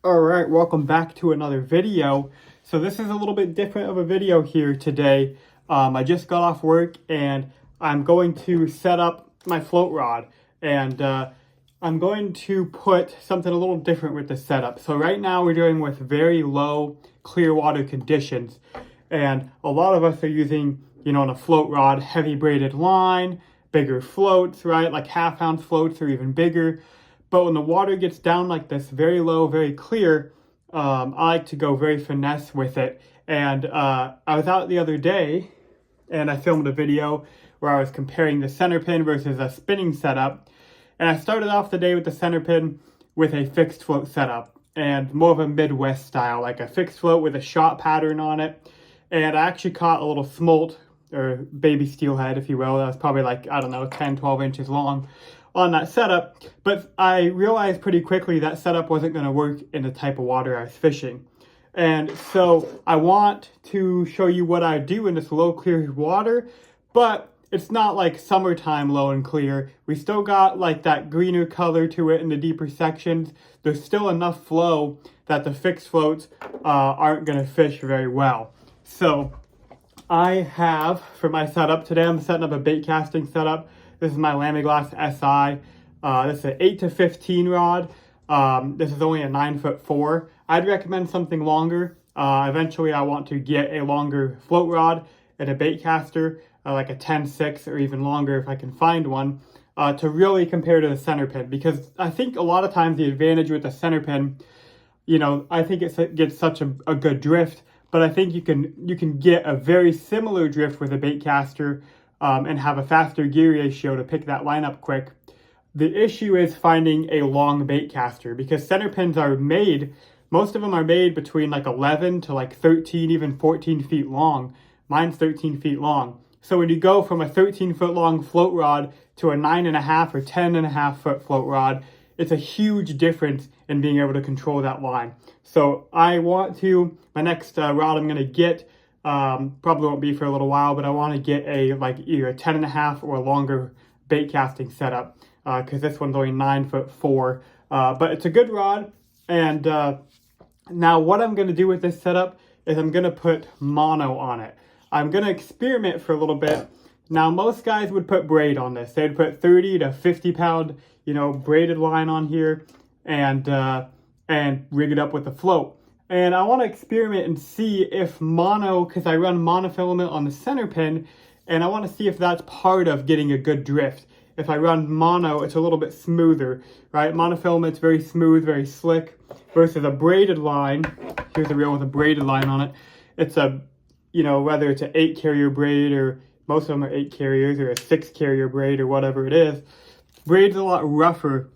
All right, welcome back to another video. So this is a little bit different of a video here today. I just got off work and I'm going to set up my float rod, and I'm going to put something a little different with the setup. So right now we're dealing with very low clear water conditions, and a lot of us are using, on a float rod, heavy braided line, bigger floats, right? Like half-ounce floats or even bigger. But when the water gets down like this, very low, very clear, I like to go very finesse with it. And I was out the other day and I filmed a video where I was comparing the center pin versus a spinning setup. And I started off the day with the center pin with a fixed float setup, and more of a Midwest style, like a fixed float with a shot pattern on it. And I actually caught a little smolt, or baby steelhead, if you will. That was probably like, I don't know, 10, 12 inches long on that setup. But I realized pretty quickly that setup wasn't going to work in the type of water I was fishing. And so I want to show you what I do in this low clear water, but it's not like summertime low and clear. We still got like that greener color to it in the deeper sections. There's still enough flow that the fixed floats aren't going to fish very well. So I have, for my setup today, I'm setting up a bait casting setup. This is my Lamiglass SI. This is an 8 to 15 rod. This is only a 9'4". I'd recommend something longer. Eventually I want to get a longer float rod and a bait caster, like a 10-6 or even longer if I can find one, to really compare to the center pin. Because I think a lot of times the advantage with the center pin, I think it gets such a good drift, but I think you can get a very similar drift with a bait caster, and have a faster gear ratio to pick that line up quick. The issue is finding a long bait caster, because center pins are made, most of them are made between like 11 to like 13, even 14 feet long. Mine's 13 feet long. So when you go from a 13-foot long float rod to a 9.5 or 10.5 foot float rod, it's a huge difference in being able to control that line. So my next rod I'm going to get, probably won't be for a little while, but I want to get either a 10.5 or a longer bait casting setup, because this one's only 9'4". But it's a good rod. And now what I'm going to do with this setup is I'm going to put mono on it. I'm going to experiment for a little bit. Now most guys would put braid on this. They'd put 30 to 50 pound, braided line on here, and rig it up with a float. And I want to experiment and see if mono, because I run monofilament on the center pin, and I want to see if that's part of getting a good drift. If I run mono, it's a little bit smoother, right? Monofilament's very smooth, very slick, versus a braided line. Here's a reel with a braided line on it. It's a, whether it's an 8 carrier braid, or most of them are 8 carriers, or a 6 carrier braid, or whatever it is. Braid's a lot rougher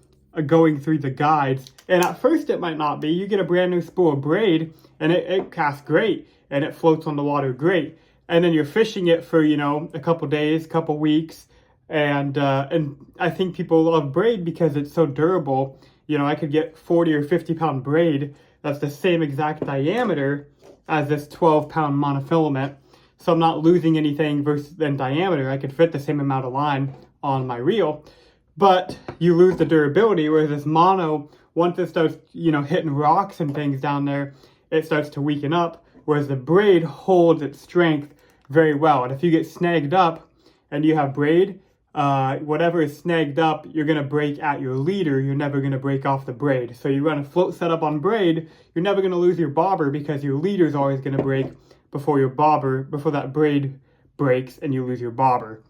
going through the guides. And at first it might not be. You get a brand new spool of braid and it casts great and it floats on the water great. And then you're fishing it for, a couple days, couple weeks. And I think people love braid because it's so durable. I could get 40 or 50 pound braid that's the same exact diameter as this 12 pound monofilament. So I'm not losing anything versus in diameter. I could fit the same amount of line on my reel. But you lose the durability, whereas this mono, once it starts, hitting rocks and things down there, it starts to weaken up, whereas the braid holds its strength very well. And if you get snagged up and you have braid, whatever is snagged up, you're going to break at your leader. You're never going to break off the braid. So you run a float setup on braid, you're never going to lose your bobber, because your leader is always going to break before that braid breaks and you lose your bobber,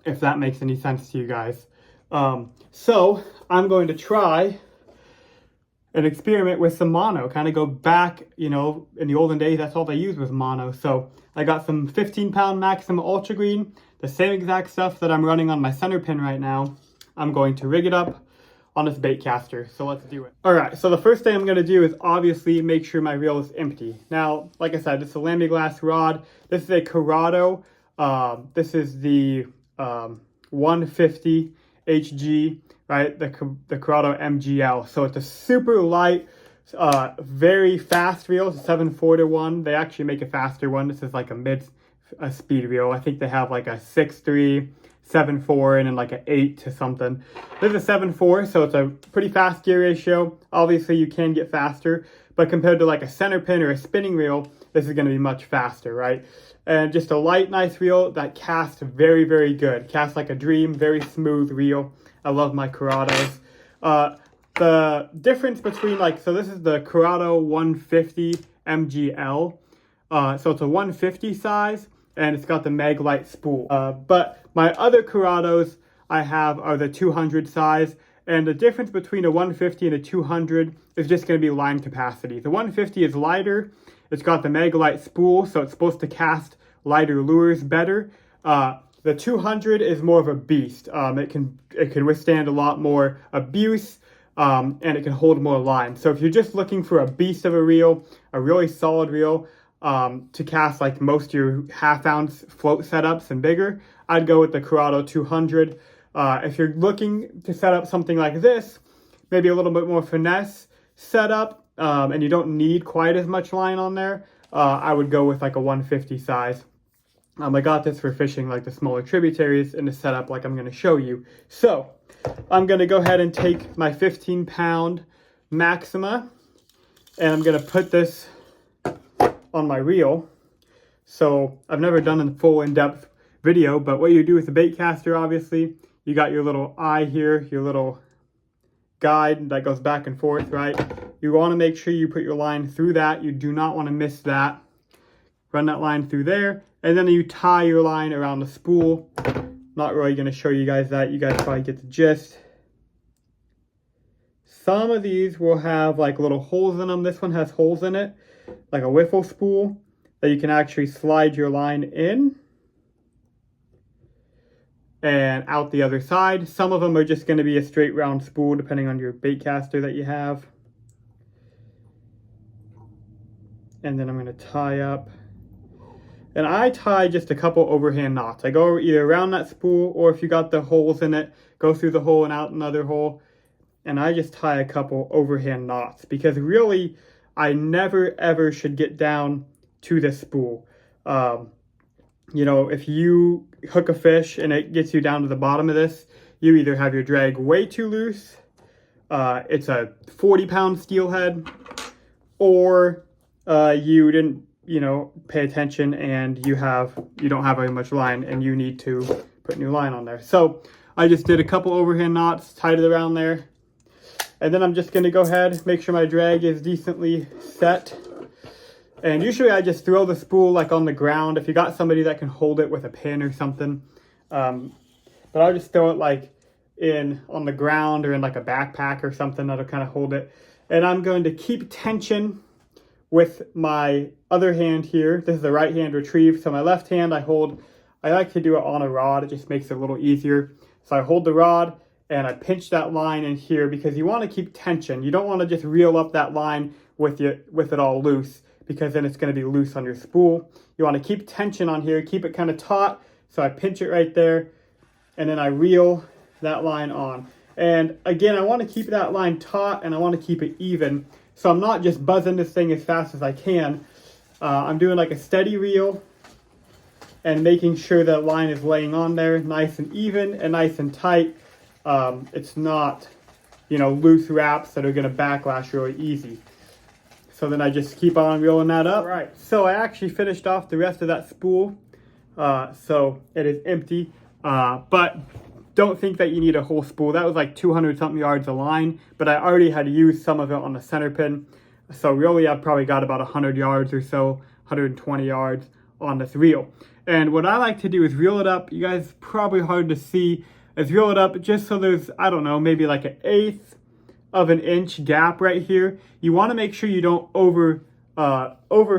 if that makes any sense to you guys. So I'm going to try an experiment with some mono, kind of go back, in the olden days, that's all they used was mono. So I got some 15 pound Maxim Ultra Green, the same exact stuff that I'm running on my center pin right now. I'm going to rig it up on this bait caster. So let's do it. All right. So the first thing I'm going to do is obviously make sure my reel is empty. Now, like I said, it's a Lamiglass rod. This is a Corrado. This is the 150 HG, right? The Corrado MGL. So it's a super light, very fast reel. It's a 7/4-1. They actually make a faster one. This is like a mid speed reel. I think they have like a 6.3, 7.4 and then like an 8 to something. This is a 7.4, so it's a pretty fast gear ratio. Obviously you can get faster, but compared to like a center pin or a spinning reel, this is going to be much faster, right? And just a light, nice reel that casts very, very good. Casts like a dream, very smooth reel. I love my Curados. The difference between so this is the Curado 150 MGL. So it's a 150 size, and it's got the Maglite spool. But my other Curados I have are the 200 size, and the difference between a 150 and a 200 is just going to be line capacity. The 150 is lighter. It's got the Maglite spool, so it's supposed to cast lighter lures better. The 200 is more of a beast. It can withstand a lot more abuse, and it can hold more line. So if you're just looking for a beast of a reel, a really solid reel to cast like most of your half-ounce float setups and bigger, I'd go with the Curado 200. If you're looking to set up something like this, maybe a little bit more finesse setup, and you don't need quite as much line on there, I would go with like a 150 size. I got this for fishing like the smaller tributaries in the setup like I'm going to show you. So I'm going to go ahead and take my 15-pound Maxima, and I'm going to put this on my reel. So I've never done a full in-depth video, but what you do with the bait caster, obviously, you got your little eye here, your little guide that goes back and forth, right? You want to make sure you put your line through that. You do not want to miss that. Run that line through there, and then you tie your line around the spool. Not really going to show you guys that. You guys probably get the gist. Some of these will have like little holes in them. This one has holes in it, like a wiffle spool that you can actually slide your line in and out the other side. Some of them are just going to be a straight round spool depending on your bait caster that you have. And then I'm going to tie up. And I tie just a couple overhand knots. I go either around that spool, or if you got the holes in it, go through the hole and out another hole. And I just tie a couple overhand knots, because really I never ever should get down to the spool. You know, if you hook a fish and it gets you down to the bottom of this, you either have your drag way too loose, it's a 40-pound steelhead, or you didn't, pay attention and you don't have very much line and you need to put new line on there. So I just did a couple overhand knots, tied it around there. And then I'm just going to go ahead, make sure my drag is decently set. And usually I just throw the spool like on the ground if you got somebody that can hold it with a pin or something. But I'll just throw it like on the ground or in like a backpack or something that'll kind of hold it. And I'm going to keep tension with my other hand here. This is the right hand retrieve. So my left hand I like to do it on a rod. It just makes it a little easier. So I hold the rod and I pinch that line in here, because you want to keep tension. You don't want to just reel up that line with it all loose, because then it's going to be loose on your spool. You want to keep tension on here, keep it kind of taut. So I pinch it right there, and then I reel that line on. And again, I want to keep that line taut and I want to keep it even. So I'm not just buzzing this thing as fast as I can. I'm doing like a steady reel and making sure that line is laying on there nice and even and nice and tight. It's not, loose wraps that are going to backlash really easy. So then I just keep on reeling that up. All right, so I actually finished off the rest of that spool. So it is empty, but don't think that you need a whole spool. That was like 200 something yards of line, but I already had used some of it on the center pin. So really I've probably got about 100 yards or so, 120 yards on this reel. And what I like to do is reel it up. You guys probably hard to see, is reel it up just so there's, I don't know, maybe like 1/8 of an inch gap right here. You want to make sure you don't over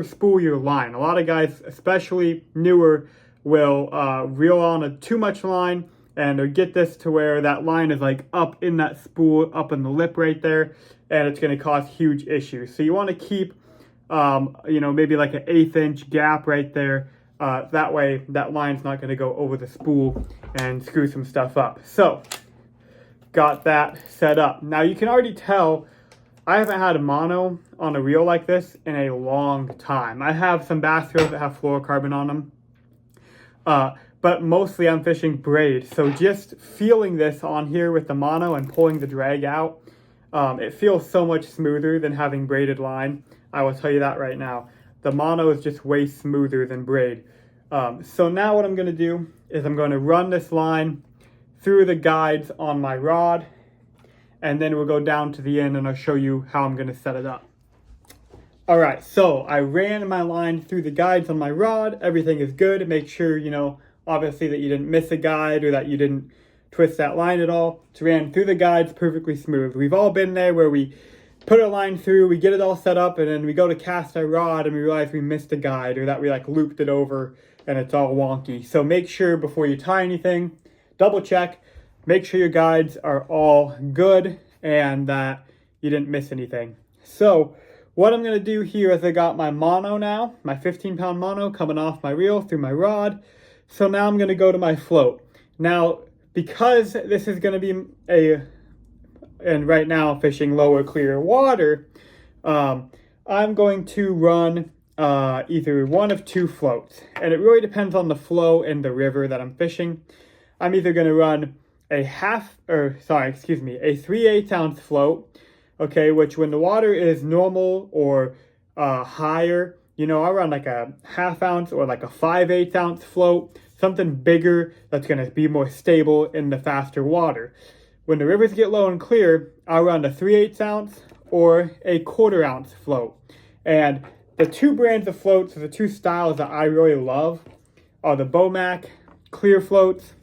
spool your line. A lot of guys, especially newer, will reel on too much line and get this to where that line is like up in that spool, up in the lip right there, and it's going to cause huge issues. So you want to keep, maybe like an 1/8 inch gap right there. That way that line's not going to go over the spool and screw some stuff up. So got that set up. Now you can already tell I haven't had a mono on a reel like this in a long time. I have some bass reels that have fluorocarbon on them. but mostly I'm fishing braid. So just feeling this on here with the mono and pulling the drag out, it feels so much smoother than having braided line. I will tell you that right now. The mono is just way smoother than braid. So now what I'm going to do is I'm going to run this line through the guides on my rod, and then we'll go down to the end and I'll show you how I'm going to set it up. All right, so I ran my line through the guides on my rod. Everything is good. Make sure, you know, obviously that you didn't miss a guide or that you didn't twist that line at all. It's ran through the guides perfectly smooth. We've all been there where we put a line through, we get it all set up, and then we go to cast our rod and we realize we missed a guide or that we like looped it over and it's all wonky. So make sure before you tie anything, double check, make sure your guides are all good and that you didn't miss anything. So what I'm going to do here is I got my mono now, my 15-pound mono coming off my reel through my rod. So now I'm going to go to my float. Now, because this is going to be and right now I'm fishing lower clear water, I'm going to run either one of two floats. And it really depends on the flow in the river that I'm fishing. I'm either going to run a 3/8 ounce float, okay, which when the water is normal or higher, you know, I run like a 1/2 ounce or like a 5/8 ounce float, something bigger that's going to be more stable in the faster water. When the rivers get low and clear, I'll run a 3/8 ounce or a 1/4 ounce float. And the two brands of floats, or the two styles that I really love, are the Bomac clear floats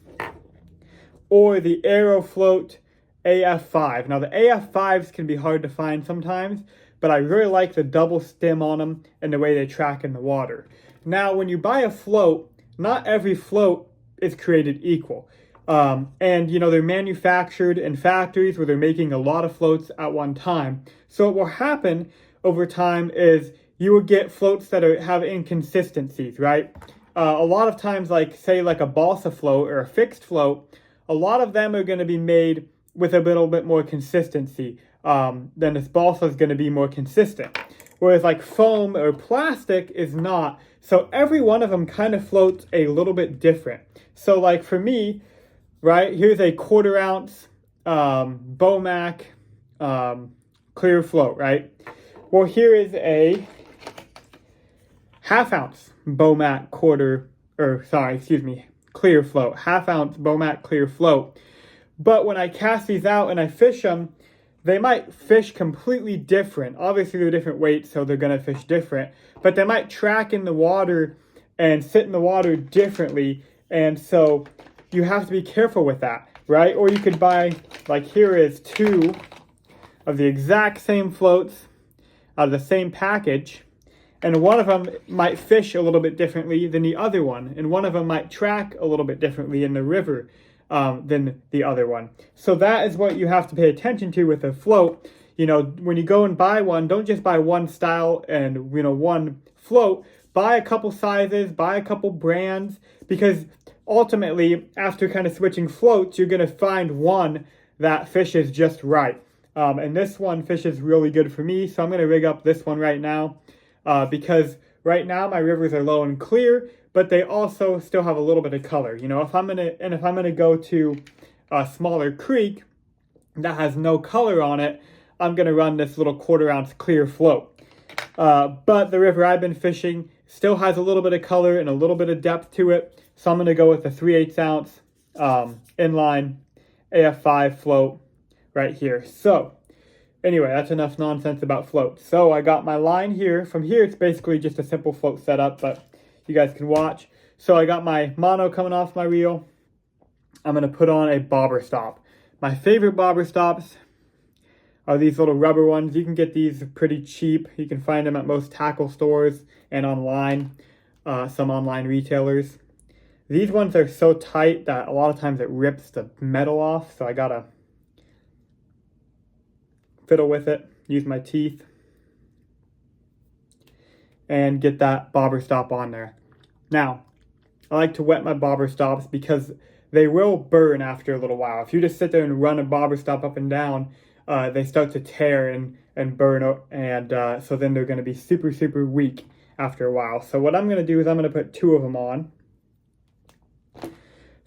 or the Aero Float AF5. Now the AF5s can be hard to find sometimes, but I really like the double stem on them and the way they track in the water. Now when you buy a float, not every float is created equal. And you know, they're manufactured in factories where they're making a lot of floats at one time. So what will happen over time is you will get floats that have inconsistencies, right? A lot of times, like say like a balsa float or a fixed float, a lot of them are going to be made with a little bit more consistency. Then this balsa is going to be more consistent. Whereas like foam or plastic is not. So every one of them kind of floats a little bit different. So like for me, right, here's a 1/4 ounce Bomac clear float, right? Well, here is a 1/2 ounce Bomac clear float, 1/2 ounce Bomac clear float. But when I cast these out and I fish them, they might fish completely different. Obviously, they're different weights, so they're going to fish different. But they might track in the water and sit in the water differently. And so you have to be careful with that, right? Or you could buy, like here is two of the exact same floats out of the same package. And one of them might fish a little bit differently than the other one. And one of them might track a little bit differently in the river than the other one. So that is what you have to pay attention to with a float. You know, when you go and buy one, don't just buy one style and, you know, one float. Buy a couple sizes, buy a couple brands, because ultimately, after kind of switching floats, you're going to find one that fishes just right. And this one fishes really good for me. So I'm going to rig up this one right now because right now my rivers are low and clear, but they also still have a little bit of color. You know, if I'm gonna go to a smaller creek that has no color on it, I'm gonna run this little 1/4 ounce clear float. But the river I've been fishing still has a little bit of color and a little bit of depth to it, so I'm gonna go with a 3/8 ounce inline AF5 float right here. So anyway, that's enough nonsense about floats. So I got my line here. From here, it's basically just a simple float setup, but you guys can watch. So I got my mono coming off my reel. I'm going to put on a bobber stop. My favorite bobber stops are these little rubber ones. You can get these pretty cheap. You can find them at most tackle stores and online, some online retailers. These ones are so tight that a lot of times it rips the metal off, so I got to fiddle with it, use my teeth, and get that bobber stop on there. Now, I like to wet my bobber stops because they will burn after a little while. If you just sit there and run a bobber stop up and down, they start to tear and burn, and so then they're going to be super, super weak after a while. So what I'm going to do is I'm going to put two of them on.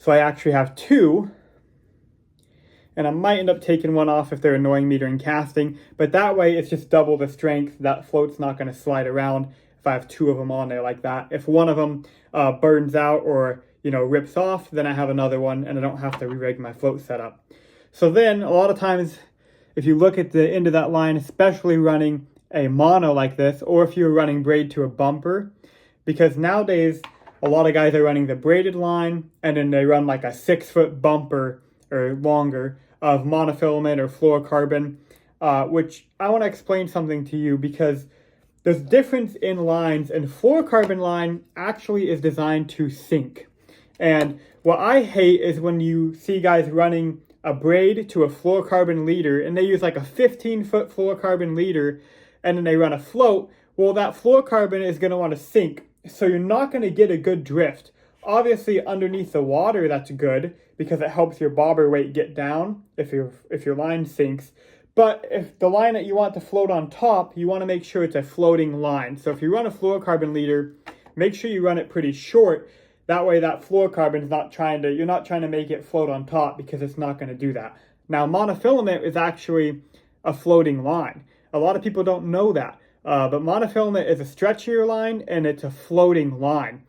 So I actually have two, and I might end up taking one off if they're annoying me during casting, but that way it's just double the strength. That float's not going to slide around if I have two of them on there like that. If one of them burns out or rips off, then I have another one and I don't have to re-rig my float setup. So then a lot of times if you look at the end of that line, especially running a mono like this, or if you're running braid to a bumper, because nowadays a lot of guys are running the braided line and then they run like a 6-foot bumper or longer of monofilament or fluorocarbon, which I want to explain something to you, because there's difference in lines, and fluorocarbon line actually is designed to sink. And what I hate is when you see guys running a braid to a fluorocarbon leader and they use like a 15-foot fluorocarbon leader and then they run a float. Well, that fluorocarbon is going to want to sink, so you're not going to get a good drift. Obviously underneath the water that's good because it helps your bobber weight get down if your line sinks. But if the line that you want to float on top, you want to make sure it's a floating line. So if you run a fluorocarbon leader, make sure you run it pretty short. That way that fluorocarbon is you're not trying to make it float on top, because it's not going to do that. Now monofilament is actually a floating line. A lot of people don't know that. But monofilament is a stretchier line and it's a floating line.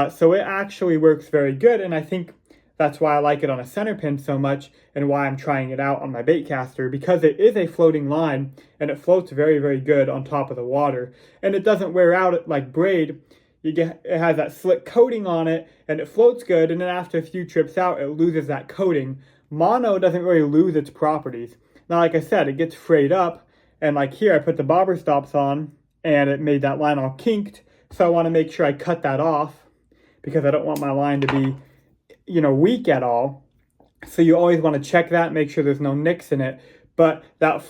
So it actually works very good, and I think that's why I like it on a center pin so much and why I'm trying it out on my bait caster, because it is a floating line and it floats very, very good on top of the water. And it doesn't wear out like braid. It has that slick coating on it and it floats good, and then after a few trips out it loses that coating. Mono doesn't really lose its properties. Now like I said, it gets frayed up, and like here I put the bobber stops on and it made that line all kinked, so I want to make sure I cut that off because I don't want my line to be weak at all. So you always want to check that, make sure there's no nicks in it. But that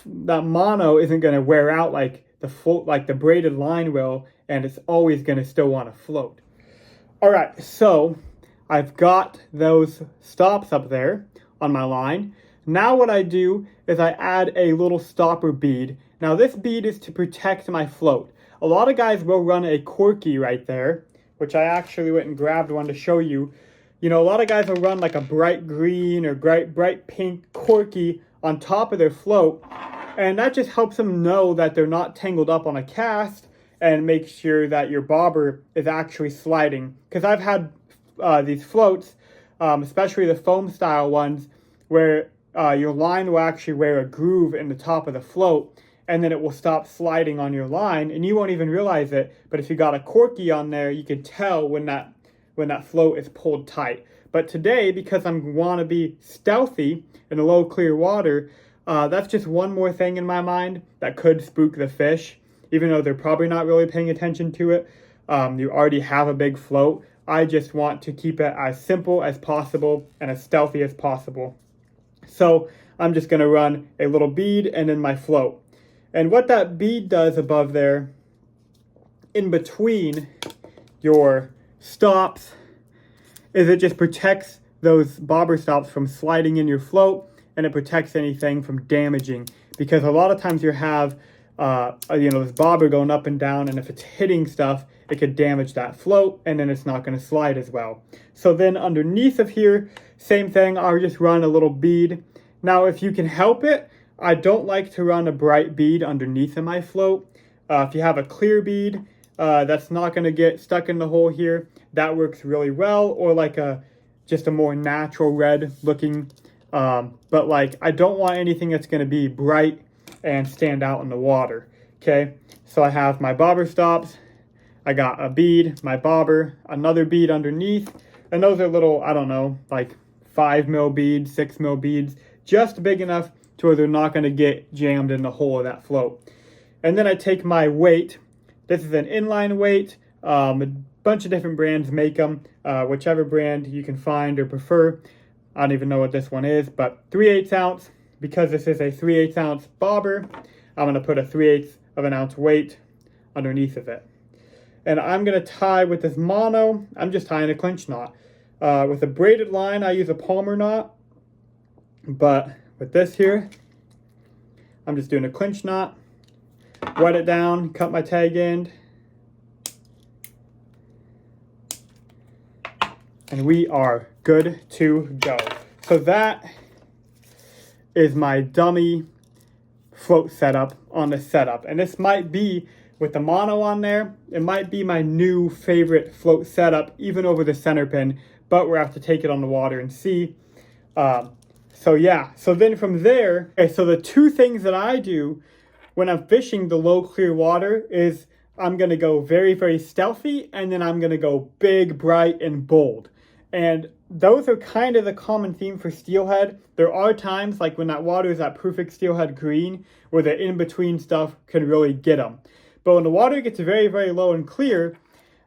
mono isn't going to wear out like the braided line will, and it's always going to still want to float. All right, so I've got those stops up there on my line. Now what I do is I add a little stopper bead. Now this bead is to protect my float. A lot of guys will run a corky right there, which I actually went and grabbed one to show you. A lot of guys will run like a bright green or bright pink corky on top of their float, and that just helps them know that they're not tangled up on a cast, and make sure that your bobber is actually sliding. Because I've had these floats, especially the foam style ones, where your line will actually wear a groove in the top of the float, and then it will stop sliding on your line, and you won't even realize it. But if you got a corky on there, you can tell when that float is pulled tight. But today, because I want to be stealthy in the low clear water, that's just one more thing in my mind that could spook the fish, even though they're probably not really paying attention to it. You already have a big float. I just want to keep it as simple as possible and as stealthy as possible. So I'm just going to run a little bead and then my float. And what that bead does above there, in between your stops, is it just protects those bobber stops from sliding in your float, and it protects anything from damaging, because a lot of times you have this bobber going up and down, and if it's hitting stuff, it could damage that float, and then it's not going to slide as well. So then underneath of here, same thing, I'll just run a little bead. Now if you can help it, I don't like to run a bright bead underneath of my float. If you have a clear bead that's not going to get stuck in the hole here, that works really well, or like just a more natural red looking, but like I don't want anything that's going to be bright and stand out in the water. Okay, so I have my bobber stops, I got a bead, my bobber, another bead underneath, and those are little, I don't know, like 5 mil beads, 6 mil beads, just big enough to where they're not going to get jammed in the hole of that float. And then I take my weight. This is an inline weight. A bunch of different brands make them, whichever brand you can find or prefer. I don't even know what this one is, but 3/8 ounce. Because this is a 3/8 ounce bobber, I'm going to put a 3/8 of an ounce weight underneath of it. And I'm going to tie with this mono, I'm just tying a clinch knot. With a braided line, I use a palmer knot. But with this here, I'm just doing a clinch knot, wet it down, cut my tag end, and we are good to go. So that is my dummy float setup on the setup. And this might be, with the mono on there, it might be my new favorite float setup, even over the center pin, but we'll have to take it on the water and see. So yeah, so then from there, okay, so the two things that I do when I'm fishing the low clear water is I'm gonna go very, very stealthy, and then I'm gonna go big, bright, and bold. And those are kind of the common theme for steelhead. There are times, like when that water is that perfect steelhead green, where the in-between stuff can really get them. But when the water gets very, very low and clear,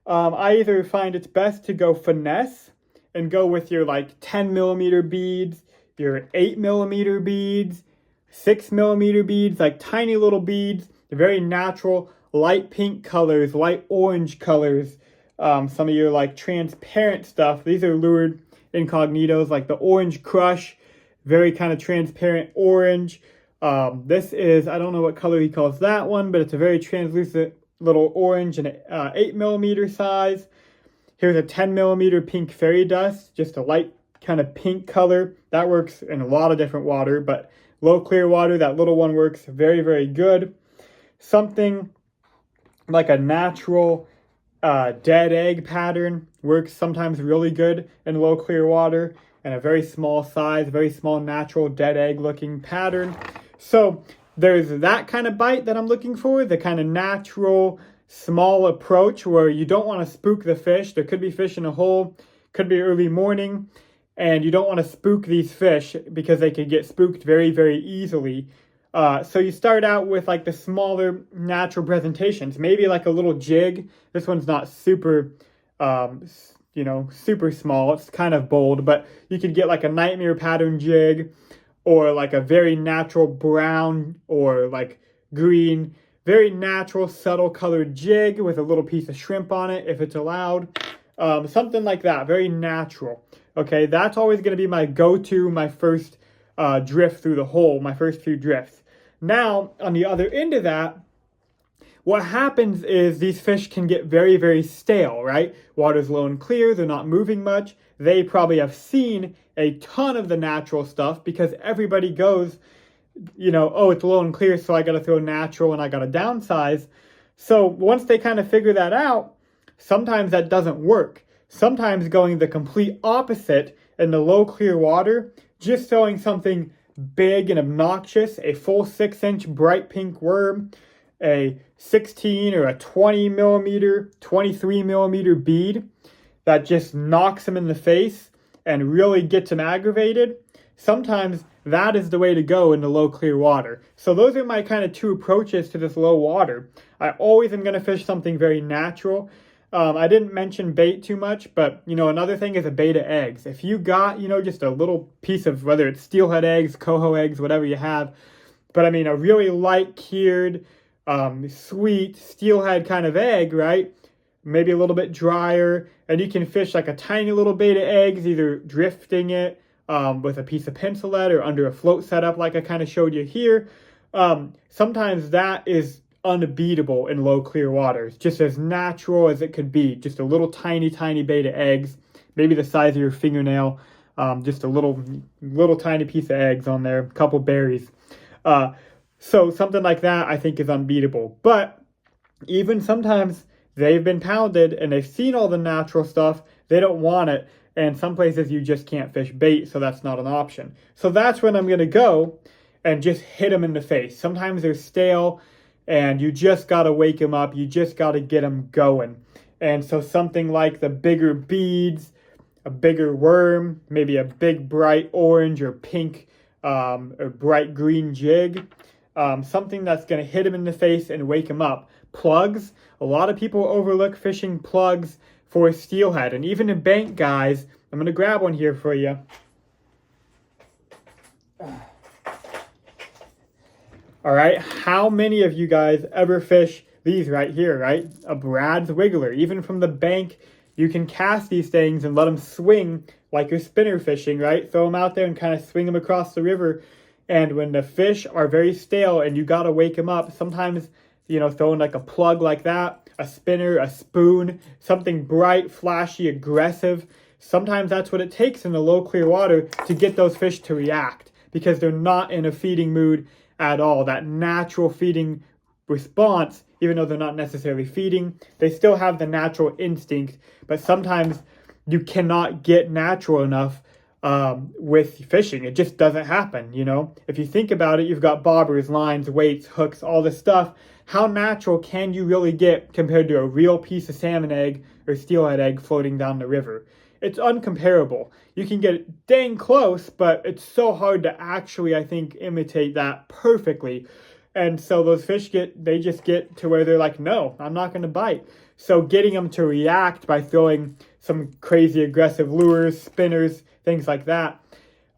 I either find it's best to go finesse and go with your like 10 millimeter beads, your 8 millimeter beads, 6 millimeter beads, like tiny little beads, very natural, light pink colors, light orange colors. Some of your like transparent stuff, these are lured incognitos, like the orange crush, very kind of transparent orange. This is, I don't know what color he calls that one, but it's a very translucent little orange and 8 millimeter size. Here's a 10 millimeter pink fairy dust, just a light kind of pink color. That works in a lot of different water, but low clear water, that little one works very, very good. Something like a natural dead egg pattern works sometimes really good in low clear water, and a very small size, very small natural dead egg looking pattern. So there's that kind of bite that I'm looking for, the kind of natural small approach where you don't want to spook the fish. There could be fish in a hole, could be early morning, and you don't want to spook these fish because they could get spooked very, very easily. So you start out with like the smaller natural presentations, maybe like a little jig. This one's not super, super small. It's kind of bold, but you could get like a nightmare pattern jig, or like a very natural brown or like green, very natural subtle colored jig with a little piece of shrimp on it if it's allowed. Something like that, very natural. Okay, that's always going to be my go-to, my first drift through the hole, my first few drifts. Now, on the other end of that, what happens is these fish can get very, very stale, right? Water's low and clear, they're not moving much. They probably have seen a ton of the natural stuff because everybody goes, oh, it's low and clear, so I got to throw natural and I got to downsize. So once they kind of figure that out, sometimes that doesn't work. Sometimes going the complete opposite in the low clear water, just throwing something big and obnoxious, a full 6-inch bright pink worm, a 16 or a 20 millimeter, 23 millimeter bead that just knocks them in the face and really gets them aggravated. Sometimes that is the way to go in the low clear water. So those are my kind of two approaches to this low water. I always am going to fish something very natural. I didn't mention bait too much, but, another thing is a bait of eggs. If you got, just a little piece of, whether it's steelhead eggs, coho eggs, whatever you have, but I mean, a really light cured, sweet steelhead kind of egg, right? Maybe a little bit drier, and you can fish like a tiny little bait of eggs, either drifting it with a piece of pencil lead or under a float setup like I kind of showed you here. Sometimes that is unbeatable in low clear waters, just as natural as it could be. Just a little tiny bait of eggs, maybe the size of your fingernail, just a little tiny piece of eggs on there, a couple berries. So something like that I think is unbeatable. But even sometimes they've been pounded and they've seen all the natural stuff, they don't want it, and some places you just can't fish bait, so that's not an option. So that's when I'm going to go and just hit them in the face. Sometimes they're stale, and you just got to wake them up. You just got to get them going. And so something like the bigger beads, a bigger worm, maybe a big bright orange or pink or bright green jig, something that's going to hit them in the face and wake them up. Plugs. A lot of people overlook fishing plugs for steelhead. And even the bank guys, I'm going to grab one here for you. All right, how many of you guys ever fish these right here, right? A Brad's Wiggler. Even from the bank, you can cast these things and let them swing like you're spinner fishing, right? Throw them out there and kind of swing them across the river. And when the fish are very stale and you got to wake them up, sometimes, throwing like a plug like that, a spinner, a spoon, something bright, flashy, aggressive, sometimes that's what it takes in the low clear water to get those fish to react, because they're not in a feeding mood at all. That natural feeding response, even though they're not necessarily feeding, they still have the natural instinct, but sometimes you cannot get natural enough with fishing. It just doesn't happen, you know? If you think about it, you've got bobbers, lines, weights, hooks, all this stuff. How natural can you really get compared to a real piece of salmon egg or steelhead egg floating down the river? It's uncomparable. You can get dang close, but it's so hard to actually, I think, imitate that perfectly. And so those fish they just get to where they're like, no, I'm not going to bite. So getting them to react by throwing some crazy aggressive lures, spinners, things like that,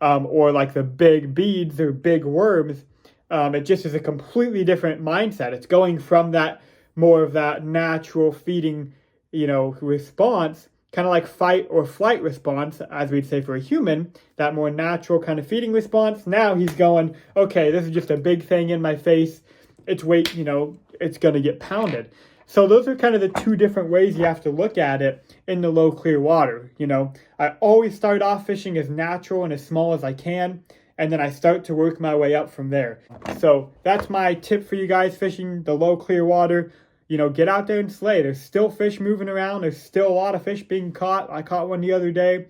or like the big beads or big worms, it just is a completely different mindset. It's going from that more of that natural feeding, response, kind of like fight or flight response, as we'd say for a human, that more natural kind of feeding response. Now he's going, okay, this is just a big thing in my face. It's weight, it's going to get pounded. So those are kind of the two different ways you have to look at it in the low clear water. I always start off fishing as natural and as small as I can, and then I start to work my way up from there. So that's my tip for you guys fishing the low clear water. Get out there and slay. There's still fish moving around. There's still a lot of fish being caught. I caught one the other day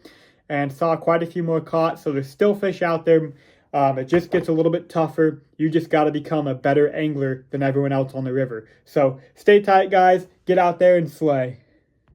and saw quite a few more caught. So there's still fish out there. It just gets a little bit tougher. You just got to become a better angler than everyone else on the river. So stay tight, guys. Get out there and slay.